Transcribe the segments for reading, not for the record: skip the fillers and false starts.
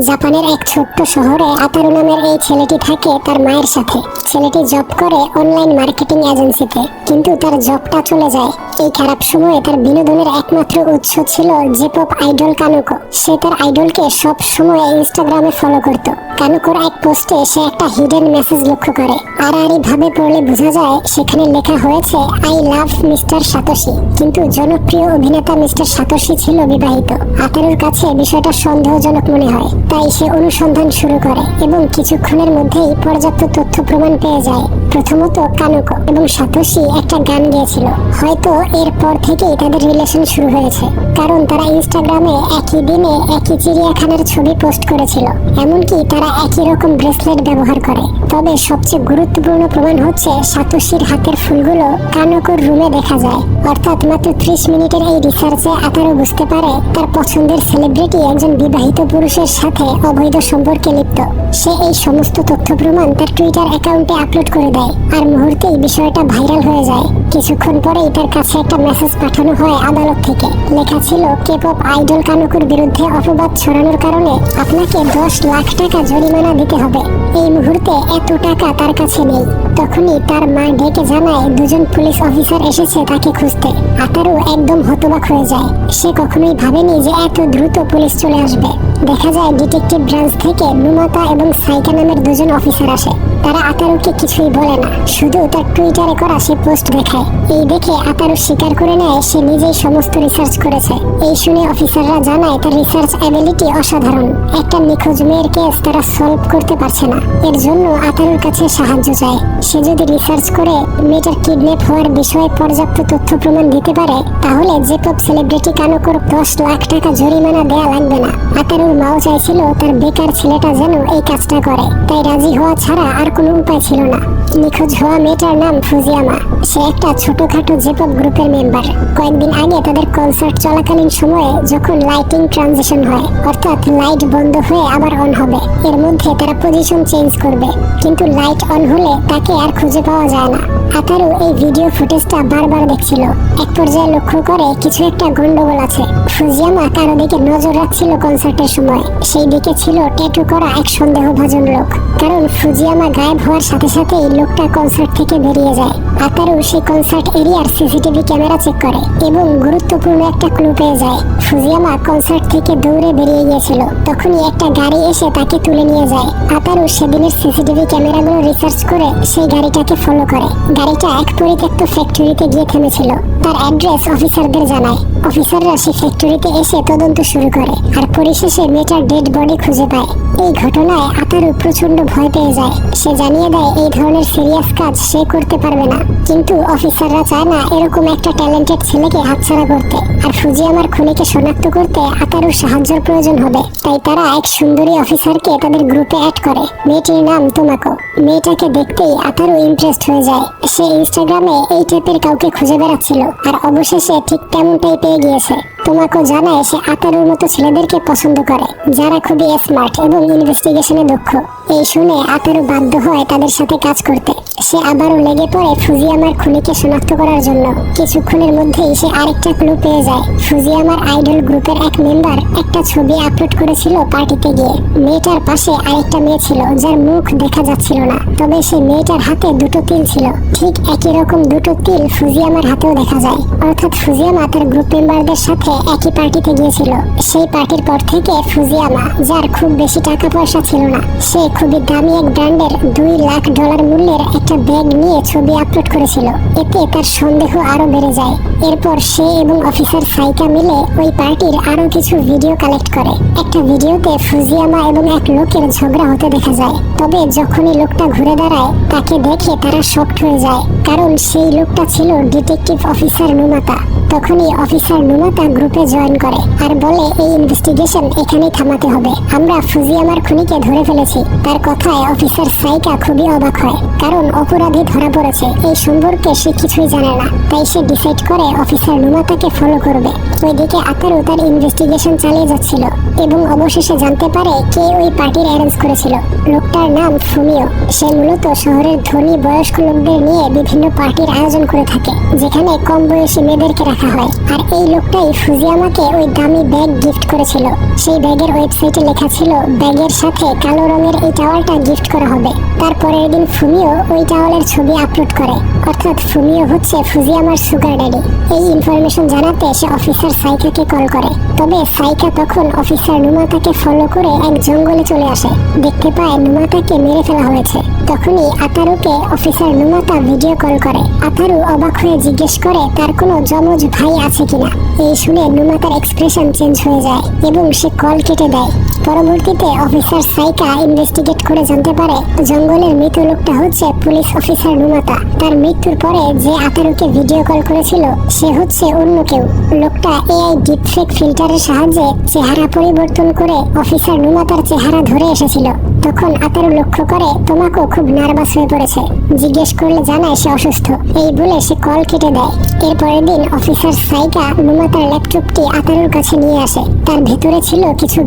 জাপানের এক ছোট্ট শহরে আতারু নামের এই ছেলেটি থাকে তার মায়ের সাথে। ছেলেটি জব করে অনলাইন মার্কেটিং এজেন্সিতে, কিন্তু তার জবটা চলে যায়। এই খারাপ সময়ে তার বিনোদনের একমাত্র উৎস ছিল জে-পপ আইডল কানুকো। সে তার আইডলকে সব সময় ইনস্টাগ্রামে ফলো করত। কানুকোর এক পোস্টে সে একটা হিডেন মেসেজ লক্ষ্য করে। আড়াআড়ি ভাবে পড়লে বোঝা যায় সেখানে লেখা হয়েছে আই লাভ মিস্টার সাতোশি। কিন্তু জনপ্রিয় অভিনেতা মিস্টার সাতোশি ছিল বিবাহিত। আতারুর কাছে বিষয়টা সন্দেহজনক মনে হয়, তাই সে অনুসন্ধান শুরু করে এবং কিছুক্ষণের মধ্যেই পর্যাপ্ত তথ্য প্রমাণ পেয়ে যায়। প্রথমত, কানুকো এবং সাতোশি একটা গান গেয়েছিল। হয়তো এরপর থেকেই তাদের রিলেশন শুরু হয়েছে, কারণ তারা ইনস্টাগ্রামে একই দিনে একই চিড়িয়াখানার ছবি পোস্ট করেছিল। এমনকি তারা একই রকম ব্রেসলেট ব্যবহার করে। তবে সবচেয়ে গুরুত্বপূর্ণ প্রমাণ হচ্ছে সাতোশির হাতের ফুলগুলো কানুকোর রুমে দেখা যায়। অর্থাৎ মাত্র 30 মিনিটের এই রিসার্চে আতারু বুঝতে পারে তার পছন্দের সেলিব্রিটি একজন বিবাহিত পুরুষের সাথে অবৈধ সম্পর্কে লিপ্ত। সে এই সমস্ত তথ্য প্রমাণ তার টুইটার অ্যাকাউন্টে আপলোড করে দেয়, আর মুহূর্তেই বিষয়টা ভাইরাল হয়ে যায়। কিছুক্ষণ পরেই তার কাছে একটা মেসেজ পাঠানো হয় আদালত থেকে। লেখা ছিল, কে-পপ আইডল কানুকোর বিরুদ্ধে অপবাদ ছড়ানোর কারণে আপনাকে 10 লাখ টাকা জরিমানা দিতে হবে। এই মুহূর্তে এত টাকা তার কাছে নেই। তখনই তার মা ডেকে জানায় দুজন পুলিশ অফিসার এসেছে তাকে খুঁজতে। আতারু একদম হতবাক হয়ে যায়। সে কখনোই ভাবেনি যে এত দ্রুত পুলিশ চলে আসবে। দেখা যায় ডিটেকটিভ ব্রাঞ্চ থেকে নুমাতা এবং সাইকা নামের দুজন অফিসার আসে। তারা আতারুকে কিছুই বলে না, শুধু তার টুইটারে করা সে পোস্ট দেখায়। এই দেখে আতারু স্বীকার করে নেয় সে নিজেই সমস্ত রিসার্চ করেছে। এই শুনে অফিসাররা জানায় তার রিসার্চ অ্যাবিলিটি অসাধারণ। একটা নিখোঁজ মেয়ের কেস তারা সলভ করতে পারছে না, এর জন্য আতারুর কাছে সাহায্য চায়। সে যদি রিসার্চ করে মেয়েটার কিডন্যাপ হওয়ার বিষয়ে পর্যাপ্ত তথ্য প্রমাণ দিতে পারে, তাহলে জে-পপ সেলিব্রিটি কানুকোর 10 লাখ টাকা জরিমানা দেয়া লাগবে না। আতারুর মাও চাইছিল তার বেকার ছেলেটা যেন এই কাজটা করে, তাই রাজি হওয়া ছাড়া আর কোনো উপায় ছিল না। নিখোঁজ হওয়া মেয়েটার নাম ফুজিয়ামা। সে একটা ছোটখাটো জে-পপ গ্রুপের মেম্বার। কয়েকদিন আগে তাদের কনসার্ট চলাকালীন সময়ে যখন লাইটিং ট্রানজিশন হয়, অর্থাৎ লাইট বন্ধ হয়ে আবার অন হবে, এর মধ্যে তারা পজিশন চেঞ্জ করবে, কিন্তু লাইট অন হলে তাকে আর খুঁজে পাওয়া যায় না। আতারু এই ভিডিও ফুটেজটা বারবার দেখছিল। এক পর্যায়ে লক্ষ্য করে কিছু একটা গন্ডগোল আছে। ফুজিয়ামা কারো দিকে নজর রাখছিল কনসার্টের সময়। সেই দিকে ছিল ট্যাটু করা এক সন্দেহভাজন লোক। কারণ ফুজিয়ামা গায়েব হওয়ার সাথে সাথেই লোকটা কনসার্ট থেকে বেরিয়ে যায়। আতারু সেই কনসার্ট এরিয়ার সিসিটিভি ক্যামেরা চেক করে এবং গুরুত্বপূর্ণ একটা ক্লু পেয়ে যায়। ফুজিয়ামা কনসার্ট থেকে দৌড়ে বেরিয়ে গিয়েছিল। তখনই একটা গাড়ি এসে তাকে তুলে নিয়ে যায়। আতারু সেদিনের সিসিটিভি ক্যামেরাগুলো রিসার্চ করে সেই গাড়িটাকে ফলো করে। গাড়িটা এক পরিত্যক্ত ফ্যাক্টরিতে গিয়ে থেমেছিল। তার অ্যাড্রেস অফিসারদের জানায়। অফিসাররা সেই ফ্যাক্টরিতে এসে তদন্ত শুরু করে, আর পরিশেষে মেয়েটার ডেড বডি খুঁজে পায়। এই ঘটনায় আতারু প্রচন্ড ভয় পেয়ে যায়। সে জানিয়ে দেয় এই ধরনের সিরিয়াস কাজ সে করতে পারবে না, কিন্তু অফিসাররা চায় না এরকম একটা ট্যালেন্টেড ছেলেকে হাতছাড়া করতে। আর ফুজিয়ামার খুনিকে শনাক্ত করতে আতারুর সাহায্যের প্রয়োজন হবে, তাই তারা এক সুন্দরী অফিসারকে তাদের গ্রুপে অ্যাড করে। মেয়েটির নাম তোমাকো। মেয়েটাকে দেখতেই আতারু ইমপ্রেসড হয়ে যায়। সে ইনস্টাগ্রামে এই টাইপের কাউকে খুঁজে বেড়াচ্ছিল, আর অবশেষে ঠিক তেমনটাই পেয়ে গিয়েছে। তোমাকো জানায় সে আতারুর মতো ছেলেদেরকে পছন্দ করে, যারা খুবই স্মার্ট এবং ইনভেস্টিগেশনে দক্ষ। এই শুনে আতারু বাধ্য হয় তাদের সাথে কাজ করতে। সে আবারও লেগে পড়ে ফুজিয়ামার খুনিকে শনাক্ত করার জন্য। কিছুক্ষণের মধ্যেই সে আরেকটা ক্লু পেয়ে যায়। ফুজিয়ামার আইডল গ্রুপের এক মেম্বার একটা ছবি আপলোড করেছিল পার্টিতে গিয়ে। মেয়েটার পাশে আরেকটা মেয়ে ছিল যার মুখ দেখা যাচ্ছিল না, তবে সেই মেয়েটার হাতে দুটো তিল ছিল। ঠিক একই রকম দুটো তিল ফুজিয়ামার হাতেও দেখা যায়। অর্থাৎ ফুজিয়ামা তার গ্রুপ মেম্বারদের সাথে একই পার্টিতে গিয়েছিল। সেই পার্টির পর থেকে ফুজিয়ামা, যার খুব বেশি টাকা পয়সা ছিল না, সে খুবই দামি এক ব্র্যান্ডের $2 লাখ মূল্যের একটা ব্যাগ নিয়ে ছবি আপলোড করেছিল। এতে তার সন্দেহ আরো বেড়ে যায়। এরপর সে এবং অফিসার সাইকা মিলে ওই পার্টির আরো কিছু ভিডিও কালেক্ট করে। একটা ভিডিওতে ফুজিয়ামা এবং এক লোকের ঝগড়া হতে দেখা যায়। তবে যখনই লোকটা ঘুরে দাঁড়ায় তাকে দেখে তারা শকড হয়ে যায়, কারণ সেই লোকটা ছিল ডিটেকটিভ অফিসার নুমাতা। তখনই অফিসার নুমাতা গ্রুপে জয়েন করে আর বলে এই ইনভেস্টিগেশন এখানেই থামাতে হবে, আমরা ফুজিয়ামার খুনিকে ধরে ফেলেছি। তার কথায় অফিসার সাইকা খুবই অবাক হয়, কারণ অপরাধী ধরা পড়েছে। এই সম্পর্কে সে কিছুই জানে না, তাই সে ডিসাইড করে অফিসার নুমাতাকে ফলো করবে। ওইদিকে আতারু তার ইনভেস্টিগেশন চালিয়ে যাচ্ছিল এবং অবশেষে জানতে পারে কে ওই পার্টির অ্যারেঞ্জ করেছিল। লোকটার নাম ফুমিও। সে মূলত শহরের ধনী বয়স্ক লোকদের নিয়ে বিভিন্ন পার্টির আয়োজন করে থাকে, যেখানে কম বয়সী মেয়েদেরকে রাখা হয়। আর এই লোকটাই ফুজিয়ামাকে ওই দামি ব্যাগ গিফট করেছিল। সেই ব্যাগের ওয়েবসাইটে লেখা ছিল ব্যাগের সাথে কালো রঙের এই টাওয়ালটা গিফট করা হবে। তারপরের দিন ফুমিও ওই টাওয়ালের ছবি আপলোড করে, অর্থাৎ ফুমিও হচ্ছে ফুজিয়ামার সুগার ড্যাডি। এই ইনফরমেশন জানাতে সে অফিসার সাইকাকে কল করে। তবে সাইকা তখন অফিসার নুমাতাকে ফলো করে এক জঙ্গলে চলে আসে। দেখতে পায় নুমাতাকে মেরে ফেলা হয়েছে। তখনই আতারুকে অফিসার নুমাতা ভিডিও কল করে। আতারু অবাক হয়ে জিজ্ঞেস করে তার কোনো যমজ ভাই আছে কিনা। এই শুনে নুমাতার এক্সপ্রেশন চেঞ্জ হয়ে যায় এবং সে কল কেটে দেয়। পরবর্তীতে অফিসার সাইকা ইনভেস্টিগেট করে জানতে পারে জঙ্গলের মৃত লোকটা হচ্ছে পুলিশ অফিসার নুমাতা। তার মৃত্যুর পরে যে আতারুকে ভিডিও কল করেছিল সে হচ্ছে অন্য কেউ। লোকটা এআই ডিপফেক ফিল্টারের সাহায্যে চেহারা পরিবর্তন করে অফিসার নুমাতার চেহারা ধরে এসেছিল। তখন আতারু লক্ষ্য করে তোমাকেও খুব নার্ভাস হয়ে পড়েছে। জিজ্ঞেস করলে জানায় সে অসুস্থ। এই বলে সে কল কেটে দেয়। এরপরের দিন অফিসার সাইকা নুমাতার ল্যাপটপটি আতারুর কাছে নিয়ে আসে। তার ভেতরে ছিল কিছু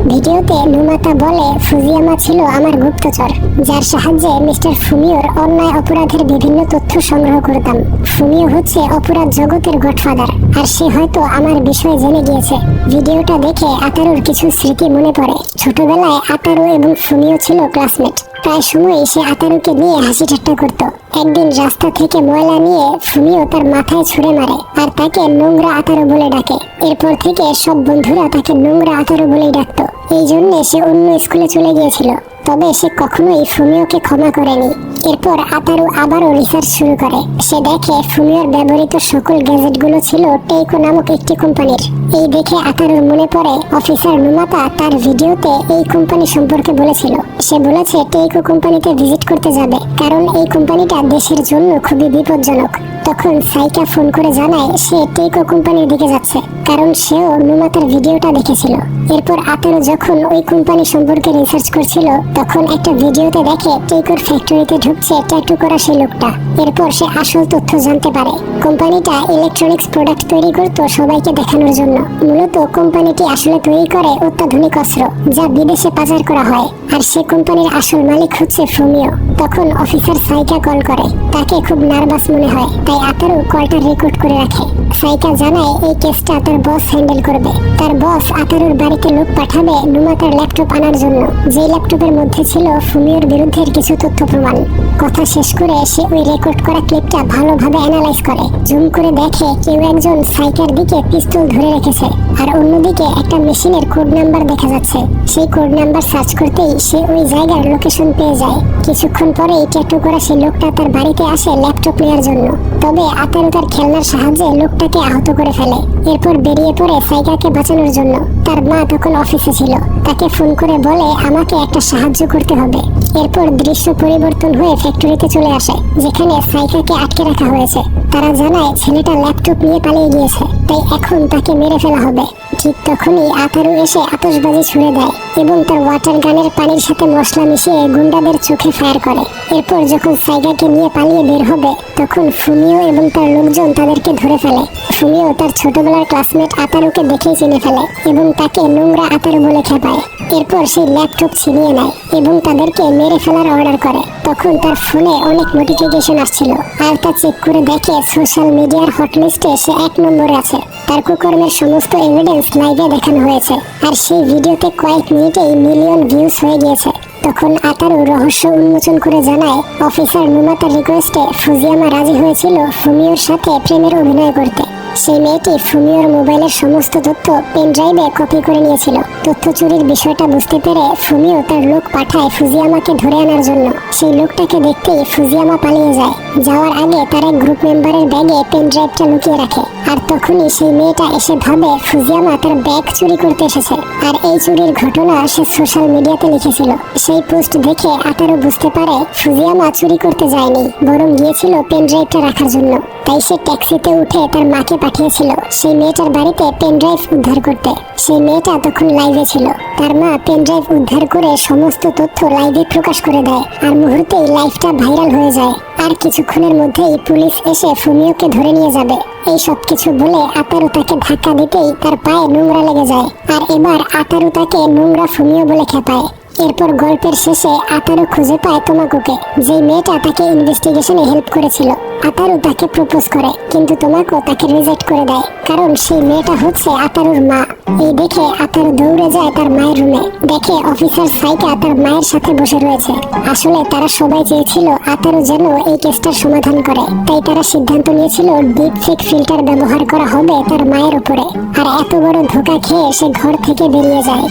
ভিডিওতে নুমাতা বলে ফুজিয়ামা ছিল আমার গুপ্তচর, যার সাহায্যে মিস্টার ফুমিওর অন্যায় অপরাধের বিভিন্ন তথ্য সংগ্রহ করতাম। ফুমিও হচ্ছে অপরাধ জগতের গডফাদার, আর সে হয়তো আমার বিষয়ে জেনে গিয়েছে। ভিডিওটা দেখে আতারুর কিছু স্মৃতি মনে পড়ে। ছোটবেলায় আতারু এবং ফুমিও ছিল ক্লাসমেট। প্রায় সময়ই সে আতারুকে নিয়ে হাসি ঠাট্টা করত। একদিন রাস্তা থেকে ময়লা নিয়ে ফুমিও তার মাথায় ছুঁড়ে মারে আর তাকে নোংরা আতারু বলে ডাকে। এরপর থেকে সব বন্ধুরা তাকে নোংরা আতারু বলেই ডাকতো। এই জন্য সে অন্য স্কুলে চলে গিয়েছিল। তবে সে কখনোই ফুমিওকে ক্ষমা করেনি। এরপর আতারু আবারও রিসার্চ শুরু করে। সে দেখে ফুমিওর ব্যবহৃত সকল গ্যাজেটগুলো ছিল টেইকো নামক একটি কোম্পানির। এই দেখে আতারুর মনে পড়ে অফিসার নুমাতা তার ভিডিওতে এই কোম্পানি সম্পর্কে বলেছিল। সে বলেছে টেইকো কোম্পানিতে ভিজিট করতে যাবে, কারণ এই কোম্পানিটা দেশের জন্য খুবই বিপজ্জনক। তখন সাইকা ফোন করে জানায় সে টেইকো কোম্পানির দিকে যাচ্ছে, কারণ সেও নুমাতার ভিডিওটা দেখেছিল। এরপর আতারু যখন ওই কোম্পানি সম্পর্কে রিসার্চ করছিল তখন একটা ভিডিওতে দেখে টেইকোর ফ্যাক্টরিতে ঢুকছে ট্যাটু করা সেই লোকটা। এরপর সে আসল তথ্য জানতে পারে কোম্পানিটা ইলেকট্রনিক্স প্রোডাক্ট তৈরি করত সবাইকে দেখানোর জন্য। মূলত কোম্পানিটি আসলে তৈরি করে অত্যাধুনিক অস্ত্র যা বিদেশে পাচার করা হয়, আর সে কোম্পানির আসল মালিক হচ্ছে ফুমিও। তখন অফিসার সাইকা কল করে। তাকে খুব নার্ভাস মনে হয়, তাই আতারু কলটা রেকর্ড করে রাখে। সাইকা জানায় এই কেসটা তার বস হ্যান্ডেল করবে। তার বস আতারুর বাড়িতে লোক পাঠাবে নুমাতার ল্যাপটপ আনার জন্য, যে ল্যাপটপের মধ্যে ছিল ফুমিওর বিরুদ্ধে কিছু তথ্য প্রমাণ। কথা শেষ করে সে ওই রেকর্ড করা ক্লিপটা ভালোভাবে অ্যানালাইজ করে। জুম করে দেখে কেউ একজন সাইকার দিকে পিস্তল ধরে রেখেছে, আর অন্যদিকে একটা মেশিনের কোড নাম্বার দেখা যাচ্ছে। সেই কোড নাম্বার সার্চ করতেই সে ওই জায়গার লোকেশন পেয়ে যায়। কিছুক্ষণ পরেই ট্যাটু করা সেই লোকটা তার বাড়িতে আসে ল্যাপটপ নেওয়ার জন্য। তবে আতারু তার খেলনার সাহায্যে লোকটাকে আহত করে ফেলে। এরপর বেরিয়ে পড়ে সাইকাকে বাঁচানোর জন্য। তার মা তখন অফিসে ছিল। তাকে ফোন করে বলে আমাকে একটা সাহায্য করতে হবে। এরপর দৃশ্য পরিবর্তন হয়ে ফ্যাক্টরিতে চলে আসে, যেখানে সাইকাকে আটকে রাখা হয়েছে। তারা জানায় ছেলেটা ল্যাপটপ নিয়ে পালিয়ে গিয়েছে, তাই এখন তাকে মেরে ফেলা হবে। ঠিক তখনই আতারু এসে আতশবাজি ছুড়ে দেয় এবং তার ওয়াটার গানের পানির সাথে মশলা মিশিয়ে গুন্ডাদের চোখে ফায়ার করে। এরপর যখন সাইকাকে নিয়ে পালিয়ে বের হবে তখন ফুমিও এবং তার লোকজন তাদেরকে ধরে ফেলে। ফুমিও তার ছোটবেলার ক্লাসমেট আতারুকে দেখেই চিনে ফেলে এবং তাকে নোংরা আতারু বলে খেপায়। এরপর সেই ল্যাপটপ ছিনিয়ে নেয় এবং তাদেরকে মেরে ফেলার অর্ডার করে। তখন তার ফোনে অনেক নোটিফিকেশন আসছিল, আর তা চেক করে দেখে সোশ্যাল মিডিয়ার হটলিস্টে সে 1 নম্বরে আছে। তার কুকর্মের সমস্ত এভিডেন্স লাইভে দেখানো হয়েছে, আর সেই ভিডিওতে কয়েক মিনিটেই মিলিয়ন ভিউজ হয়ে গিয়েছে। তখন আতারু রহস্য উন্মোচন করে জানায় অফিসার নুমাতার রিকোয়েস্টে ফুজিয়ামা রাজি হয়েছিল ফুমিওর সাথে প্রেমের অভিনয় করতে। সেই মেয়েটি ফুমিওর মোবাইলের সমস্ত তথ্য পেন ড্রাইভে কপি করে নিয়েছিল। তথ্য চুরির বিষয়টা বুঝতে পেরে ফুমিও তার লোক পাঠায় ফুজিয়ামাকে ধরে আনার জন্য। সেই লোকটাকে দেখতেই ফুজিয়ামা পালিয়ে যায়। যাওয়ার আগে তার এক গ্রুপ মেম্বারের ব্যাগে পেন ড্রাইভটা লুকিয়ে রাখে। আর তখনই সেই মেয়েটা এসে ভাবে ফুজিয়ামা তার ব্যাগ চুরি করতে এসেছে, আর এই চুরির ঘটনা সে সোশ্যাল মিডিয়াতে লিখেছিল। সেই পোস্ট দেখে আতারু বুঝতে পারে ফুজিয়ামা চুরি করতে যায়নি, বরং গিয়েছিল পেন ড্রাইভটা রাখার জন্য। তাই সে ট্যাক্সিতে উঠে তার মাকে পাঠিয়েছিল সেই মেয়েটার বাড়িতে পেন ড্রাইভ উদ্ধার করতে। সেই মেয়েটা তখন লাইভে ছিল। তার মা পেন ড্রাইভ উদ্ধার করে সমস্ত তথ্য লাইভে প্রকাশ করে দেয়, আর মুহূর্তেই লাইভটা ভাইরাল হয়ে যায়। আর কিছুক্ষণের মধ্যেই পুলিশ এসে ফুমিওকে ধরে নিয়ে যাবে। এই সব কিছু বলে আতারু তাকে ধাক্কা দিতেই তার পায়ে নোংরা লেগে যায়, আর এবার আতারু তাকে নোংরা ফুমিও বলে খেপায়। এরপর গল্পের শেষে আতারু খুঁজে পায় তোমাকুকে, যে মেয়েটা তাকে ইনভেস্টিগেশনে হেল্প করেছিল। আতারু তাকে প্রপোজ করে, কিন্তু তোমাকো তাকে রিজেক্ট করে দেয়, কারণ সেই মেয়েটা হচ্ছে আতারুর মা। এই দেখে আতারু দৌড়ে যায় তার মায়ের রুমে, দেখে অফিসার সাইকা তার মায়ের সাথে বসে রয়েছে। আসলে তারা সবাই চেয়েছিল আতারু যেন এই কেসটার সমাধান করে, তাই তারা সিদ্ধান্ত নিয়েছিল ডিপ ফেক ফিল্টার ব্যবহার করা হবে তার মায়ের উপরে। আর এত বড় ধোঁকা খেয়ে সে ঘর থেকে বেরিয়ে যায়।